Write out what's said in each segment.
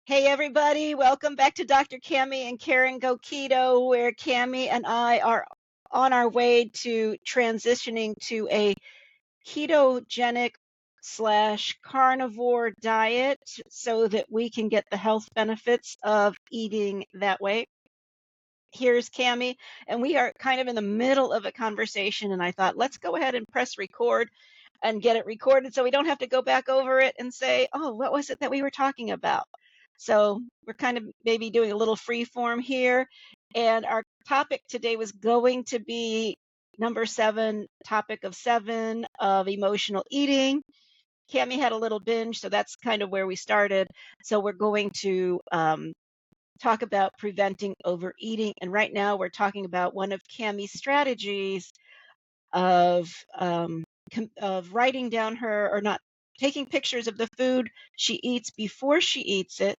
Hey everybody, welcome back to Dr. Cammie and Karen Go Keto, where Cammie and I are on our way to transitioning to a ketogenic slash carnivore diet so that we can get the health benefits of eating that way. Here's Cammie, and we are kind of in the middle of a conversation, and I thought, let's go ahead and press record and get it recorded so we don't have to go back over it and say, oh, what was it that we were talking about? So we're kind of maybe doing a little free form here. And our topic today was going to be number 7, topic of 7 of emotional eating. Cammie had a little binge, so that's kind of where we started. So we're going to talk about preventing overeating. And right now we're talking about one of Cammie's strategies of writing down her or not taking pictures of the food she eats before she eats it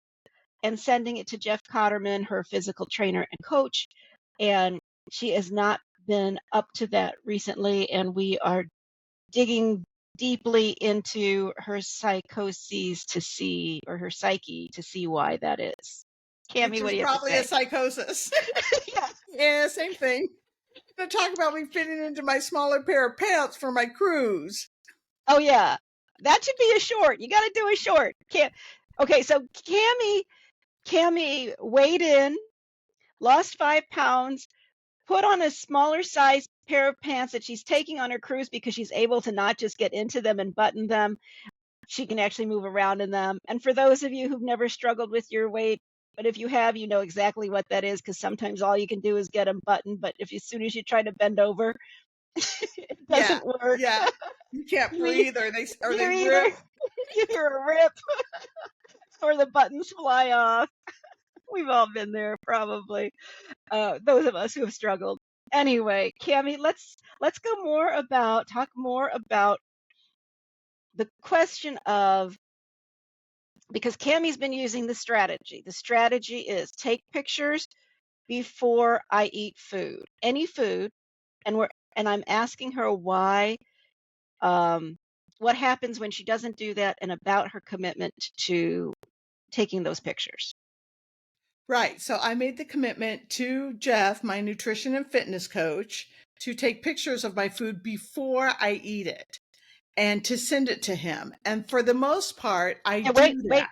and sending it to Jeff Cotterman, her physical trainer and coach. And she has not been up to that recently, and we are digging deeply into her psychoses to see, or her psyche to see why that is. Cammie, Which what is do you have to probably a say? psychosis. Yes. Yeah, same thing. Gonna talk about me fitting into my smaller pair of pants for my cruise. Oh yeah, that should be a short. You got to do a short. Okay, so Cammie weighed in, lost 5 pounds, put on a smaller size pair of pants that she's taking on her cruise because she's able to not just get into them and button them. She can actually move around in them. And for those of you who've never struggled with your weight, but if you have, you know exactly what that is because sometimes all you can do is get them buttoned. But if as soon as you try to bend over, it Yeah, doesn't work. yeah. You can't You, breathe, or you they rip. either you hear a rip or the buttons fly off. We've all been there, probably. Those of us who have struggled. Anyway, Cammie, let's talk more about the question of, because Cammie's been using the strategy. The strategy is take pictures before I eat food, any food, and I'm asking her why, what happens when she doesn't do that, and about her commitment to taking those pictures. Right. So I made the commitment to Jeff, my nutrition and fitness coach, to take pictures of my food before I eat it and to send it to him. And for the most part, I Yeah, do wait. that.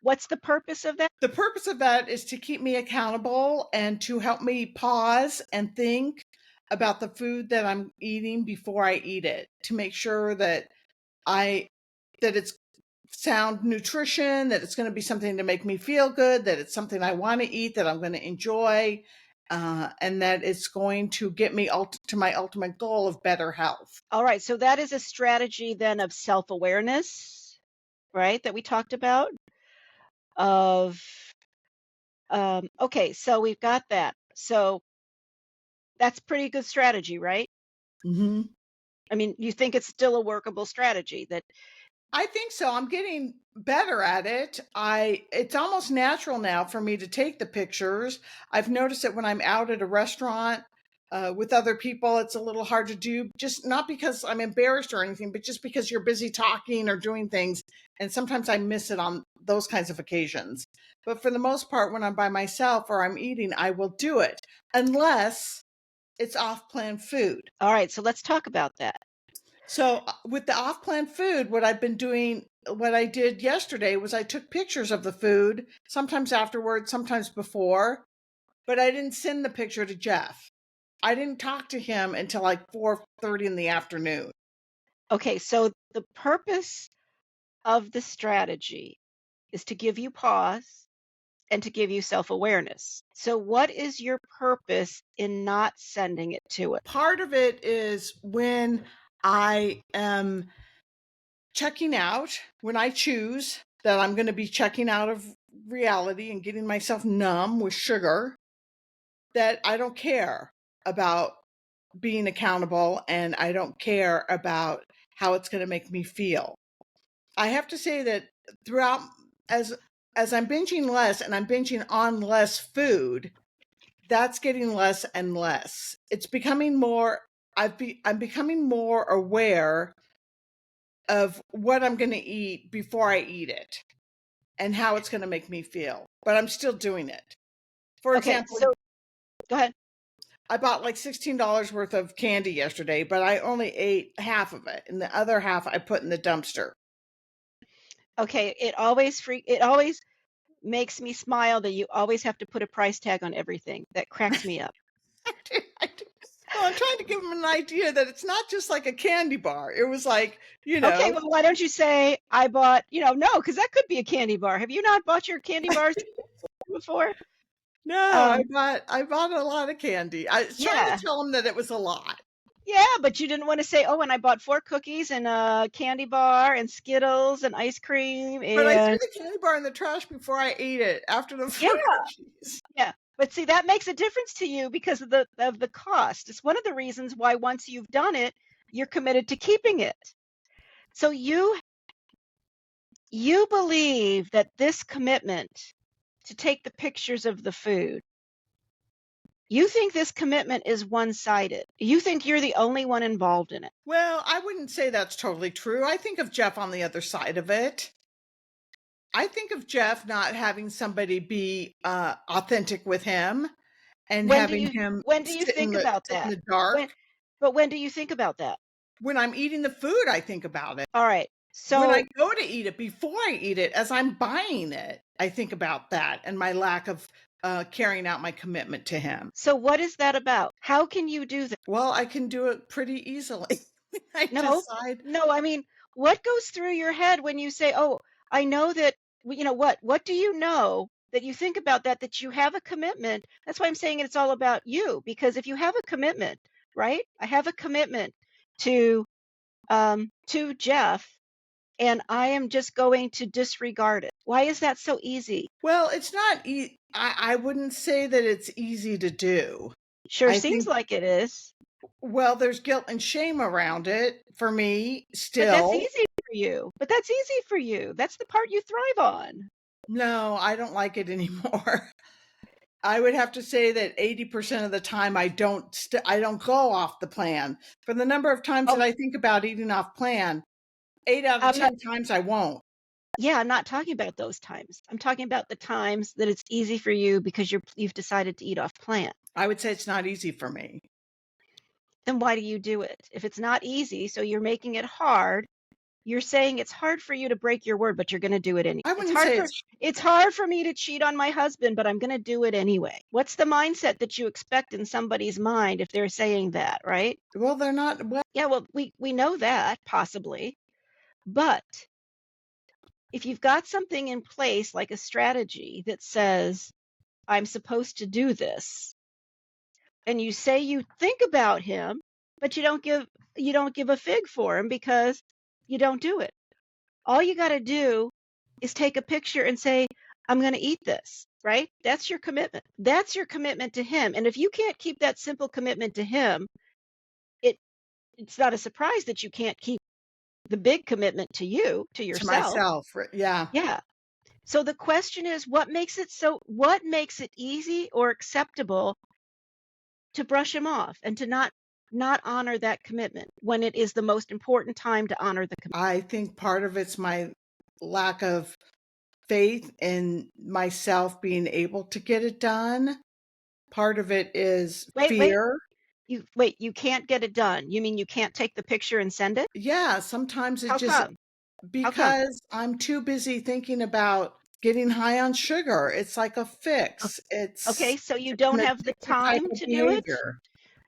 What's the purpose of that? The purpose of that is to keep me accountable and to help me pause and think about the food that I'm eating before I eat it, to make sure that it's sound nutrition, that it's going to be something to make me feel good, that it's something I want to eat, that I'm going to enjoy, and that it's going to get me to my ultimate goal of better health. All right, so that is a strategy then of self-awareness, right? That we talked about of okay, so we've got that. So that's pretty good strategy, right? Mm-hmm. I mean, you think it's still a workable strategy that I think so. I'm getting better at it. It's almost natural now for me to take the pictures. I've noticed that when I'm out at a restaurant with other people, it's a little hard to do, just not because I'm embarrassed or anything, but just because you're busy talking or doing things. And sometimes I miss it on those kinds of occasions. But for the most part, when I'm by myself or I'm eating, I will do it unless it's off-plan food. all right, so let's talk about that. So with the off-plan food, what I did yesterday was I took pictures of the food, sometimes afterwards, sometimes before, but I didn't send the picture to Jeff. I didn't talk to him until like 4:30 in the afternoon. Okay, so the purpose of the strategy is to give you pause and to give you self-awareness. So what is your purpose in not sending it to it? Part of it is when I am checking out, when I choose that I'm going to be checking out of reality and getting myself numb with sugar, that I don't care about being accountable and I don't care about how it's going to make me feel. I have to say that throughout, as I'm binging less and I'm binging on less food, that's getting less and less. It's becoming more. I'm becoming more aware of what I'm going to eat before I eat it. and how it's going to make me feel, but I'm still doing it. For Okay, example, so go ahead. I bought like $16 worth of candy yesterday, but I only ate half of it, and the other half I put in the dumpster. Okay, it always makes me smile that you always have to put a price tag on everything. That cracks me up. I do. Well, I'm trying to give them an idea that it's not just like a candy bar. It was like, Okay, well, why don't you say I bought, no, because that could be a candy bar. Have you not bought your candy bars before? no, Um, I bought a lot of candy. I was trying to yeah, tell them that it was a lot. yeah, but you didn't want to say, oh, and I bought 4 cookies and a candy bar and Skittles and ice cream But I threw and the candy bar in the trash before I ate it after the yeah, 4 cookies. yeah. But see, that makes a difference to you because of the cost. It's one of the reasons why once you've done it, you're committed to keeping it. So you believe that this commitment to take the pictures of the food, you think this commitment is one-sided. You think you're the only one involved in it. Well, I wouldn't say that's totally true. I think of Jeff on the other side of it. I think of Jeff not having somebody be authentic with him and When do having you him when do you think about sit in that? the dark. When do you think about that? When I'm eating the food, I think about it. All right. When I So go to eat it, before I eat it, as I'm buying it, I think about that and my lack of carrying out my commitment to him. so what is that about? How can you do that? Well, I can do it pretty easily. I No. decide. No, I mean, what goes through your head when you say, "Oh, I know that," what do you know that you think about that you have a commitment? That's why I'm saying it's all about you, because if you have a commitment, right? I have a commitment to to Jeff, and I am just going to disregard it. Why is that so easy? Well, it's not. I wouldn't say that it's easy to do. Sure I seems think. like it is, Well, there's guilt and shame around it for me but that's still. easy for you. But that's easy for you. That's the part you thrive on. No, I don't like it anymore. I would have to say that 80% of the time I don't go off the plan. For the number of times that Oh, I think about eating off plan, 8 out of I'm not 10 times I won't. yeah, I'm not talking about those times. I'm talking about the times that it's easy for you because you've decided to eat off plant. I would say it's not easy for me. Then why do you do it? If it's not easy, so you're making it hard, you're saying it's hard for you to break your word, but you're going to do it anyway. I It's wouldn't hard say for it's it's hard for me to cheat on my husband, but I'm going to do it anyway. What's the mindset that you expect in somebody's mind if they're saying that, right? well, they're not well. Yeah, well, we know that possibly, but if you've got something in place like a strategy that says I'm supposed to do this, and you say you think about him, but you don't give a fig for him because you don't do it. All you got to do is take a picture and say, I'm going to eat this, right? That's your commitment. That's your commitment to him. And if you can't keep that simple commitment to him, it it's not a surprise that you can't keep the big commitment to you, to To yourself. myself. Yeah. Yeah. So the question is, what makes it easy or acceptable to brush him off and to not honor that commitment when it is the most important time to honor the commitment? I think part of it's my lack of faith in myself being able to get it done. Part of it is Wait, fear. you can't get it done. You mean you can't take the picture and send it? Yeah, sometimes it How just come? How come? because I'm too busy thinking about getting high on sugar. It's like a O- fix. It's Okay, so you an don't have the addictive type time of to do it? behavior.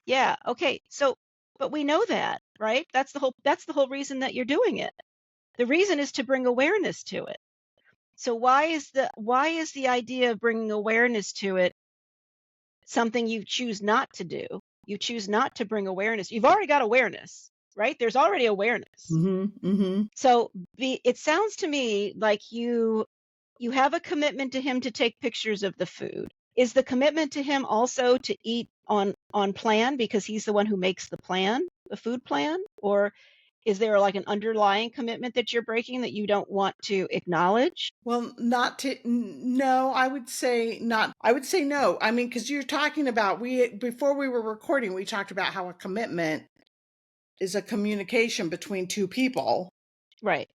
Yeah, okay. So but we know that, right? That's the whole reason that you're doing it. The reason is to bring awareness to it. So why is the idea of bringing awareness to it something you choose not to do? You choose not to bring awareness. You've already got awareness, right? There's already awareness. Mm-hmm. So it sounds to me like you have a commitment to him to take pictures of the food. Is the commitment to him also to eat on plan because he's the one who makes the plan, the food plan? Or is there like an underlying commitment that you're breaking that you don't want to acknowledge? Well, not to, no, I would say not. I would say no. I mean, because you're talking about, before we were recording, we talked about how a commitment is a communication between two people. Right.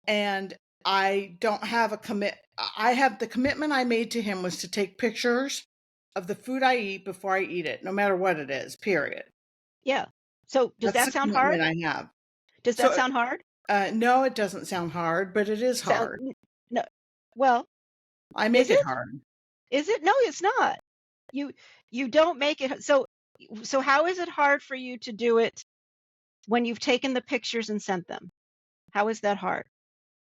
And I don't have I have the commitment I made to him was to take pictures of the food I eat before I eat it, no matter what it is, period. Yeah. So does That's that the sound hard? commitment I have. Does that So, sound hard? no, it doesn't sound hard, but it is Sound hard. no. Well, I is make it it? hard. Is it? No, it's not. You you don't make it so how is it hard for you to do it when you've taken the pictures and sent them? How is that hard?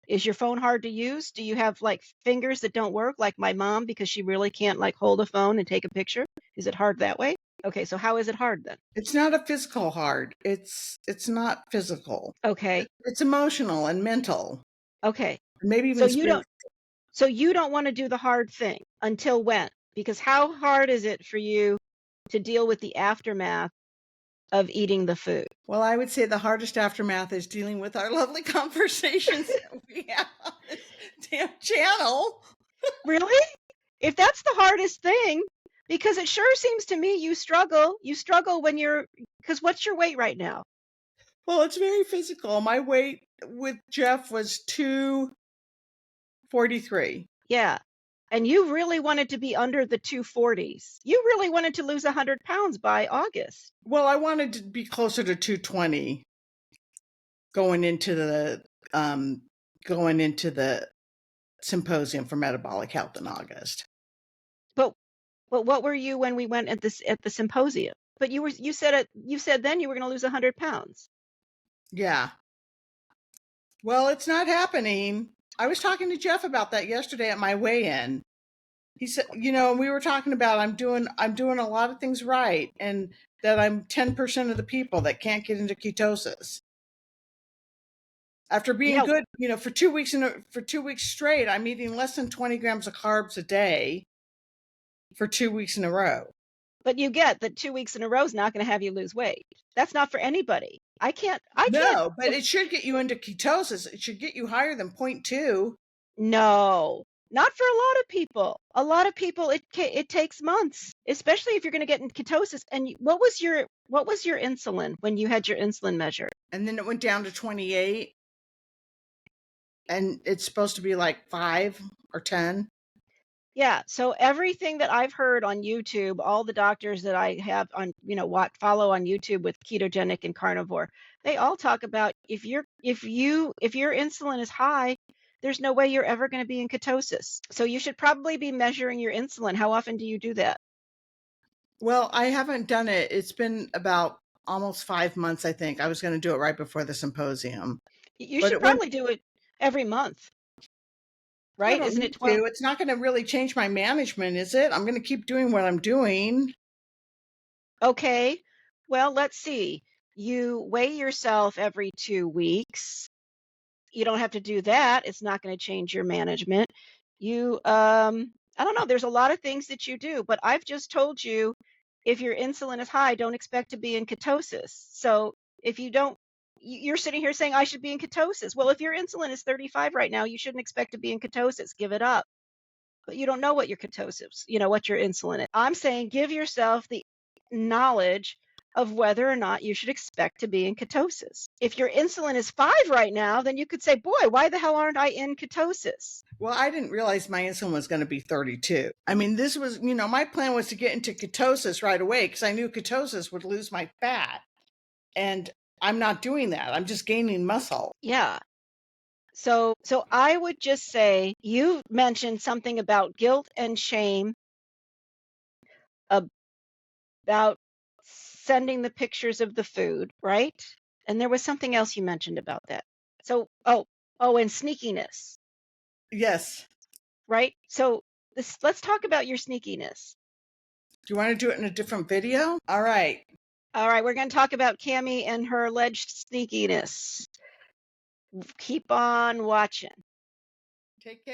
Is your phone hard to use? Do you have like fingers that don't work like my mom because she really can't like hold a phone and take a picture? Is it hard that way? Okay, so how is it hard then? It's not a physical hard. It's not physical. Okay. It's emotional and mental, Okay. maybe So even spiritual. you don't want to do the hard thing until when? Because how hard is it for you to deal with the aftermath of eating the food? Well, I would say the hardest aftermath is dealing with our lovely conversations that we have on this damn channel. Really? If that's the hardest thing, because it sure seems to me you struggle. You struggle when you're, because what's your weight right now? Well, it's very physical. My weight with Jeff was 243. Yeah. And you really wanted to be under the 240s. You really wanted to lose 100 pounds by August. Well, I wanted to be closer to 220 going into the symposium for metabolic health in August. But what were you when we went at the symposium? But you said then you were going to lose 100 pounds. Yeah. Well, it's not happening. I was talking to Jeff about that yesterday at my weigh-in. He said, we were talking about I'm doing a lot of things right, and that I'm 10% of the people that can't get into ketosis. After being Yeah, good, for 2 weeks straight, I'm eating less than 20 grams of carbs a day for 2 weeks in a row. but you get that 2 weeks in a row is not going to have you lose weight. That's not for anybody. I can't. No, but it should get you into ketosis. It should get you higher than 0.2. No, not for a lot of people. A lot of people, it takes months, especially if you're going to get in ketosis. And what was your insulin when you had your insulin measured? And then it went down to 28. And it's supposed to be like 5 or 10. Yeah. So everything that I've heard on YouTube, all the doctors that I have on, follow on YouTube with ketogenic and carnivore, they all talk about if your insulin is high, there's no way you're ever going to be in ketosis. So you should probably be measuring your insulin. How often do you do that? Well, I haven't done it. It's been about almost 5 months, I think. I was going to do it right before the symposium. You But should it went, probably do it every month, I right? don't Isn't need it 12? to. It's not going to really change my management, is it? I'm going to keep doing what I'm doing. Okay. Well, let's see. You weigh yourself every 2 weeks. You don't have to do that. It's not going to change your management. I don't know, there's a lot of things that you do, but I've just told you if your insulin is high, don't expect to be in ketosis. So if you don't, you're sitting here saying I should be in ketosis. Well, if your insulin is 35 right now, you shouldn't expect to be in ketosis. Give it up. But you don't know what your ketosis, what your insulin is. I'm saying give yourself the knowledge of whether or not you should expect to be in ketosis. If your insulin is 5 right now, then you could say, boy, why the hell aren't I in ketosis? Well, I didn't realize my insulin was going to be 32. I mean, this was, my plan was to get into ketosis right away because I knew ketosis would lose my fat. And I'm not doing that. I'm just gaining muscle. Yeah. So I would just say you mentioned something about guilt and shame, about sending the pictures of the food, right? And there was something else you mentioned about that. So, and sneakiness, Yes. right? So let's talk about your sneakiness. Do you want to do it in a different video? All right. All right, we're going to talk about Cammie and her alleged sneakiness. Keep on watching. Take care.